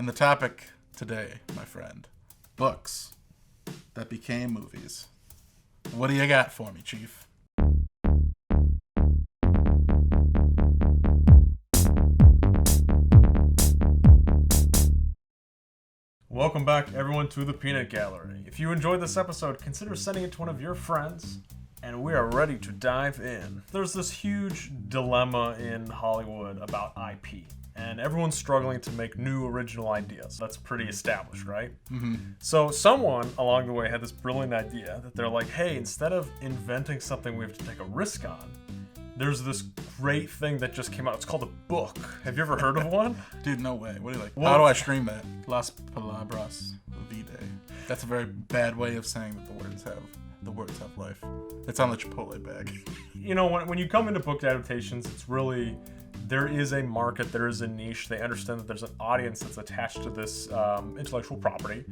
And the topic today, my friend, books that became movies. What do you got for me, Chief? Welcome back, everyone, to the Peanut Gallery. If you enjoyed this episode, consider sending it to one of your friends, and we are ready to dive in. There's this huge dilemma in Hollywood about IP, and everyone's struggling to make new original ideas. That's pretty established, right? Mm-hmm. So someone along the way had this brilliant idea that they're like, hey, instead of inventing something we have to take a risk on, there's this great thing that just came out. It's called a book. Have you ever heard of one? Dude, no way. What do you like? How do I stream that? Las palabras vitae. That's a very bad way of saying that the words have life. It's on the Chipotle bag. You know, when you come into book adaptations, it's really, there is a market, there is a niche. They understand that there's an audience that's attached to this intellectual property.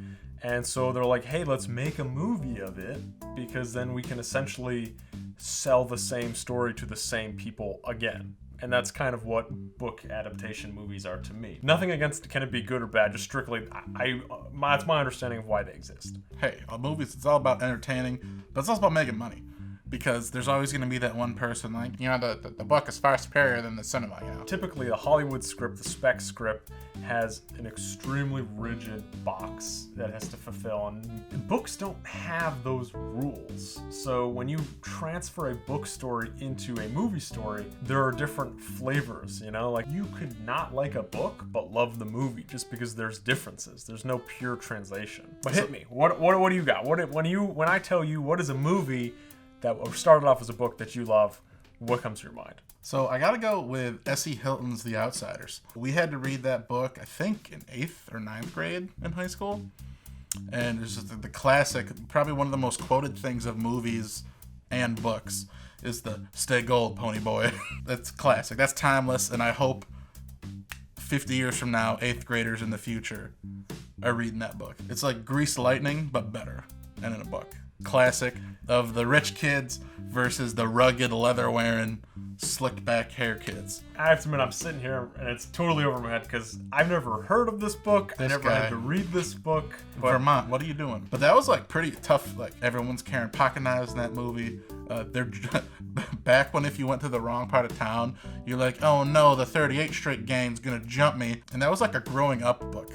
And so they're like, hey, let's make a movie of it, because then we can essentially sell the same story to the same people again. And that's kind of what book adaptation movies are to me. Nothing against can it be good or bad, just strictly, that's my understanding of why they exist. Hey, movies, it's all about entertaining, but it's also about making money. Because there's always going to be that one person like, the book is far superior than the cinema, Typically, a Hollywood script, the spec script, has an extremely rigid box that has to fulfill, and books don't have those rules. So when you transfer a book story into a movie story, there are different flavors, Like, you could not like a book, but love the movie, just because there's differences. There's no pure translation. But hit me. What do you got? When I tell you what is a movie that started off as a book that you love, what comes to your mind? So I gotta go with S.E. Hilton's The Outsiders. We had to read that book, I think, in 8th or 9th grade in high school. And it's just the classic, probably one of the most quoted things of movies and books is the "Stay gold, pony boy." That's classic. That's timeless, and I hope 50 years from now, 8th graders in the future are reading that book. It's like Grease Lightning, but better, and in a book. Classic of the rich kids versus the rugged, leather-wearing, slicked-back hair kids. I have to admit, I'm sitting here, and it's totally over my head, because I've never heard of this book. I never had to read this book. Vermont, what are you doing? But that was, pretty tough. Everyone's carrying pocket knives in that movie. They're back when if you went to the wrong part of town, you're like, oh no, the 38th Street gang's gonna jump me. And that was like a growing up book,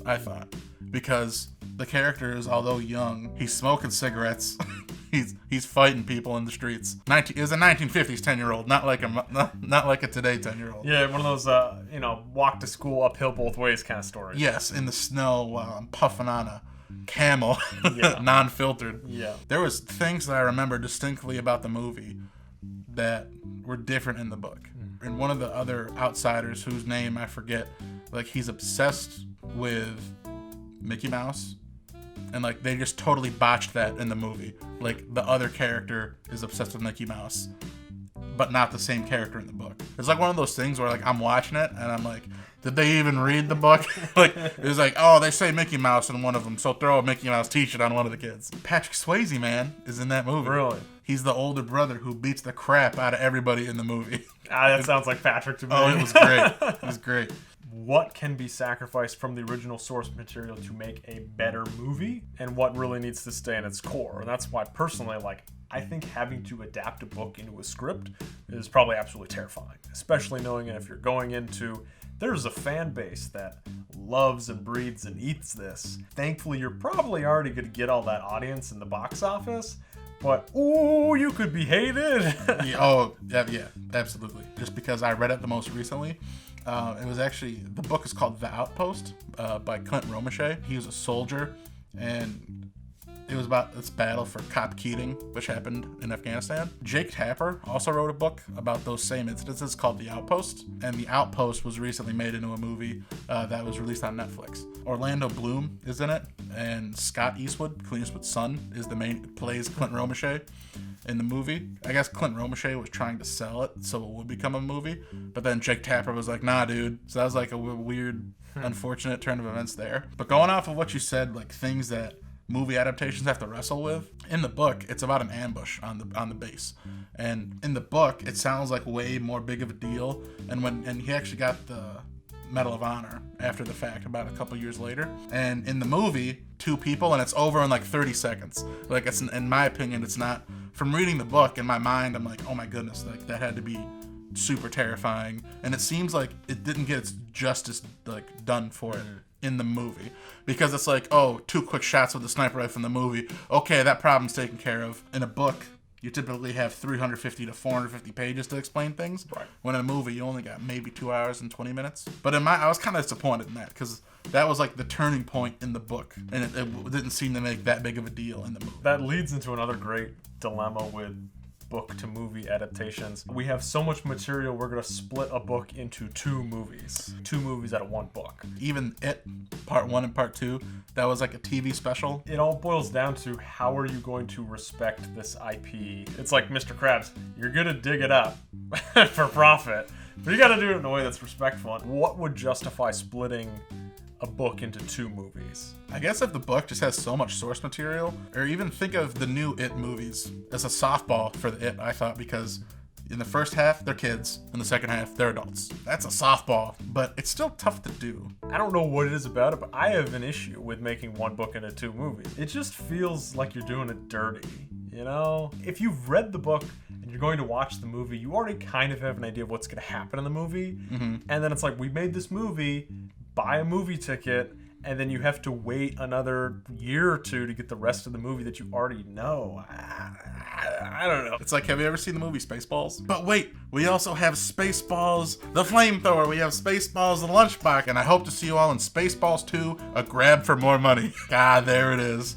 I thought. Because the characters, although young, he's smoking cigarettes. he's fighting people in the streets. It was a 1950s 10-year-old, not like a today 10-year-old. Yeah, one of those walk to school uphill both ways kind of stories. Yes, in the snow while I'm puffing on a Camel, non-filtered. Yeah. There was things that I remember distinctly about the movie that were different in the book. And one of the other outsiders, whose name I forget, he's obsessed with Mickey Mouse, and they just totally botched that in the movie. The other character is obsessed with Mickey Mouse, but not the same character in the book. It's one of those things where I'm watching it and I'm like, did they even read the book? It was oh, they say Mickey Mouse in one of them, so throw a Mickey Mouse t-shirt on one of the kids. Patrick Swayze, man, is in that movie. Really? He's the older brother who beats the crap out of everybody in the movie. That sounds like Patrick to me. Oh, it was great. It was great. What can be sacrificed from the original source material to make a better movie, and what really needs to stay in its core? And that's why, personally, I think having to adapt a book into a script is probably absolutely terrifying, especially knowing if you're going into, there's a fan base that loves and breathes and eats this. Thankfully, you're probably already going to get all that audience in the box office, but, ooh, you could be hated. Yeah, absolutely. Just because I read it the most recently. It was actually, the book is called The Outpost by Clint Romeshay. He was a soldier, and it was about this battle for Cop Keating, which happened in Afghanistan. Jake Tapper also wrote a book about those same incidences called The Outpost, and The Outpost was recently made into a movie that was released on Netflix. Orlando Bloom is in it, and Scott Eastwood, Clint Eastwood's son, plays Clint Romeshay in the movie. I guess Clint Romeshay was trying to sell it so it would become a movie, but then Jake Tapper was like, nah, dude. So that was a weird, unfortunate turn of events there. But going off of what you said, things that movie adaptations have to wrestle with, in the book, it's about an ambush on the base. And in the book, it sounds like way more big of a deal. And he actually got Medal of Honor after the fact, about a couple years later. And in the movie, 2 people, and it's over in like 30 seconds. Like, it's, in my opinion, it's not. From reading the book, in my mind, I'm like, oh my goodness, like that had to be super terrifying. And it seems like it didn't get its justice like done for it in the movie, because it's like, oh, 2 quick shots with the sniper rifle in the movie, okay, that problem's taken care of. In a book, you typically have 350 to 450 pages to explain things. Right. When in a movie, you only got maybe 2 hours and 20 minutes. But I was kind of disappointed in that, because that was like the turning point in the book, and it didn't seem to make that big of a deal in the movie. That leads into another great dilemma with book to movie adaptations. We have so much material, we're going to split a book into 2 movies. 2 movies out of 1 book. Even It, part 1 and part 2, that was like a TV special. It all boils down to, how are you going to respect this IP? It's like Mr. Krabs, you're going to dig it up for profit, but you got to do it in a way that's respectful. What would justify splitting a book into 2 movies? I guess if the book just has so much source material, or even think of the new It movies as a softball for the It, I thought, because in the first half, they're kids. In the second half, they're adults. That's a softball, but it's still tough to do. I don't know what it is about it, but I have an issue with making 1 book into 2 movies. It just feels like you're doing it dirty, you know? If you've read the book and you're going to watch the movie, you already kind of have an idea of what's going to happen in the movie. And then it's like, we made this movie, buy a movie ticket, and then you have to wait another year or 2 to get the rest of the movie that you already know. I don't know. It's like, have you ever seen the movie Spaceballs? But wait, we also have Spaceballs the Flamethrower, we have Spaceballs the Lunchbox, and I hope to see you all in Spaceballs 2, A Grab for More Money. God, there it is.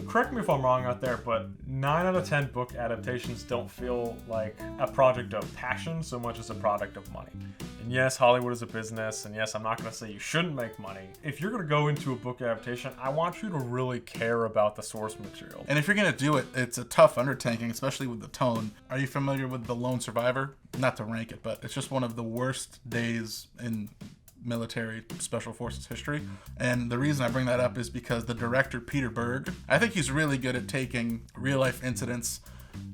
Correct me if I'm wrong out there, but 9 out of 10 book adaptations don't feel like a project of passion so much as a product of money. And yes, Hollywood is a business, and yes, I'm not going to say you shouldn't make money. If you're going to go into a book adaptation, I want you to really care about the source material. And if you're going to do it, it's a tough undertaking, especially with the tone. Are you familiar with The Lone Survivor? Not to rank it, but it's just one of the worst days in military special forces history. And the reason I bring that up is because the director, Peter Berg, I think he's really good at taking real life incidents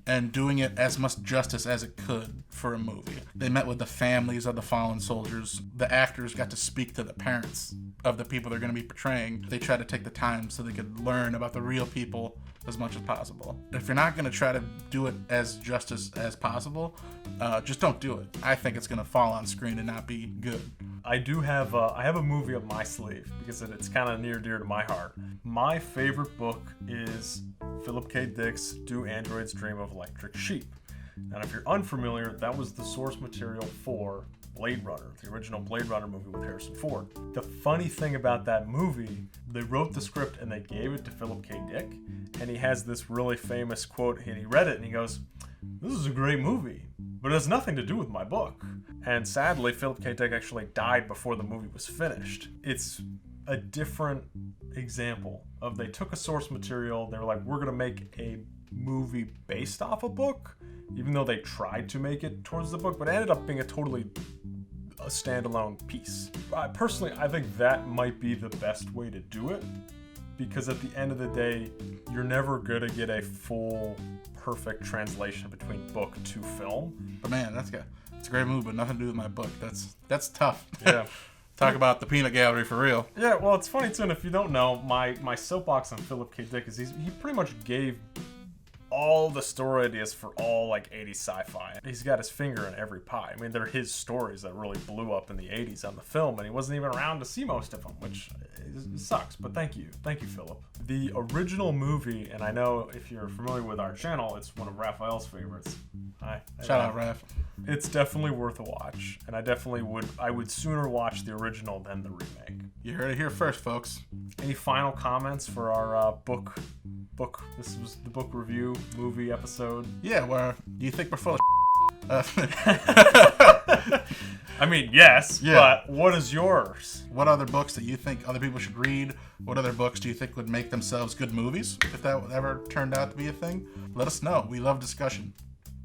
and doing it as much justice as it could for a movie. They met with the families of the fallen soldiers. The actors got to speak to the parents of the people they're going to be portraying. They tried to take the time so they could learn about the real people as much as possible. If you're not going to try to do it as justice as possible, just don't do it. I think it's going to fall on screen and not be good. I have a movie up my sleeve because it's kind of near dear to my heart. My favorite book is Philip K. Dick's Do Androids Dream of Electric Sheep. And if you're unfamiliar, that was the source material for Blade Runner, the original Blade Runner movie with Harrison Ford. The funny thing about that movie, they wrote the script and they gave it to Philip K. Dick, and he has this really famous quote, and he read it and he goes, "This is a great movie, but it has nothing to do with my book." And sadly, Philip K. Dick actually died before the movie was finished. It's a different example of, they took a source material, they were like, we're gonna make a movie based off a book, even though they tried to make it towards the book, but it ended up being a standalone piece. Personally, I think that might be the best way to do it, because at the end of the day, you're never gonna get a full, perfect translation between book to film. But man, it's a great movie, but nothing to do with my book. That's tough. Yeah. Talk about the peanut gallery for real. Yeah, well, it's funny too, and if you don't know, my soapbox on Philip K. Dick is he pretty much gave all the story ideas for all like 80s sci-fi. He's got his finger in every pie. I mean, they're his stories that really blew up in the 80s on the film, and he wasn't even around to see most of them, which sucks, but thank you, Philip. The original movie, and I know if you're familiar with our channel, it's one of Raphael's favorites. Hi. Shout out, Raph. It's definitely worth a watch, and I would sooner watch the original than the remake. You heard it here first, folks. Any final comments for our book? This was the book review movie episode. Yeah, where do you think we're full of I mean, yes, yeah. But what is yours? What other books that you think other people should read? What other books do you think would make themselves good movies? If that ever turned out to be a thing, let us know. We love discussion.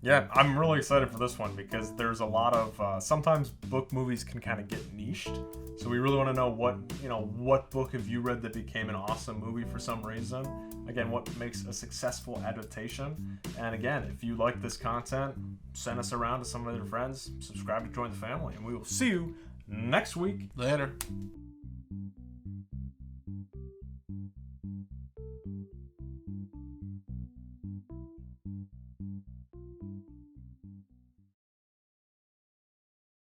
Yeah, I'm really excited for this one because there's a lot of sometimes book movies can kind of get niched. So we really want to know what book have you read that became an awesome movie for some reason? Again, what makes a successful adaptation? And again, if you like this content, send us around to some of your friends, subscribe to join the family, and we will see you next week. Later.